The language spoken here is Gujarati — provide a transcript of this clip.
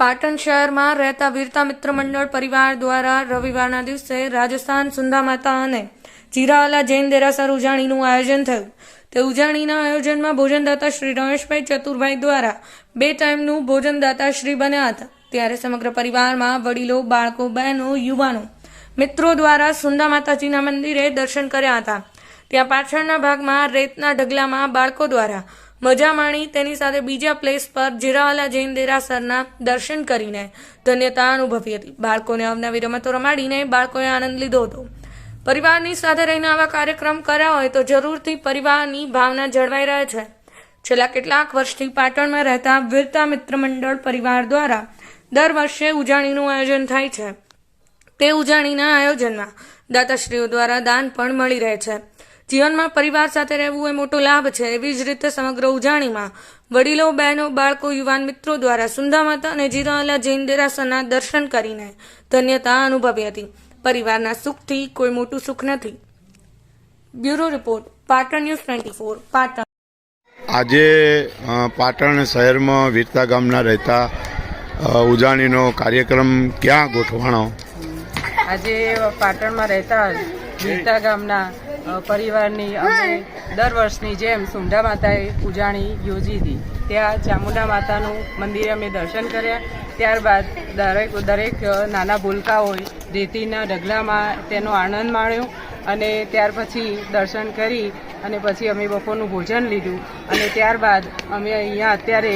પાટણ શહેરમાં રહેતા વીરતા મિત્ર મંડળ પરિવાર દ્વારા રવિવારના દિવસે રાજસ્થાન સુંદા માતા અને જીરાવાલા જૈન દેરાસર ઉજાણીનું આયોજન થયું। તે ઉજાણીના આયોજનમાં ભોજનદાતા શ્રી રમેશભાઈ ચતુરભાઈ દ્વારા 2 ટાઈમનું ભોજનદાતા શ્રી બન્યા હતા। ત્યારે સમગ્ર પરિવારમાં વડીલો, બાળકો, બહેનો, યુવાનો, મિત્રો દ્વારા સુંદા માતાજીના મંદિરે દર્શન કર્યા હતા। ત્યાં પાછળના ભાગમાં રેતના ઢગલામાં બાળકો દ્વારા મજા માણી તેની સાથે બીજા પ્લેસ પર જીરાવાલા જૈન દેરાસરના દર્શન કરીને ધન્યતા અનુભવી હતી। બાળકોને અવનવી રમતો રમાડીને બાળકોએ આનંદ લીધો હતો। પરિવારની સાથે રહીને આવા કાર્યક્રમ કર્યા હોય તો જરૂરથી પરિવારની ભાવના જળવાઈ રહે છે। છેલ્લા કેટલાક વર્ષથી પાટણમાં રહેતા વીરતા મિત્ર મંડળ પરિવાર દ્વારા દર વર્ષે ઉજાણીનું આયોજન થાય છે। તે ઉજાણીના આયોજનમાં દાતાશ્રીઓ દ્વારા દાન પણ મળી રહે છે। જીવનમાં પરિવાર સાથે રહેવું એ મોટો લાભ છે। એવી જ રીતે સમગ્ર ઉજાણીમાં વડીલો, બહેનો, બાળકો, યુવાન મિત્રો દ્વારા સુંદા માતા અને જીરાવાલા જૈન દેરાસરના દર્શન કરીને ધન્યતા અનુભવી હતી। પરિવારના સુખથી કોઈ મોટું સુખ નથી। Bureau report, Patan news 24, Patan. આજે પાટણ શહેરમાં વીરતા ગામના રહેતા ઉજાણીનો કાર્યક્રમ ક્યાં ગોઠવાણો? આજે પાટણમાં રહેતા વીરતા ગામના પરિવારની અમે દર વર્ષની જેમ સુંઢા માતાએ ઉજાણી યોજી હતી। ત્યાં ચામુંડા માતાનું મંદિરે અમે દર્શન કર્યા। ત્યારબાદ દરેક નાના ભૂલકાઓએ રેતીના ઢગલામાં તેનો આનંદ માણ્યો અને ત્યાર પછી દર્શન કરી અને પછી અમે બપોરનું ભોજન લીધું અને ત્યારબાદ અમે અહીંયા અત્યારે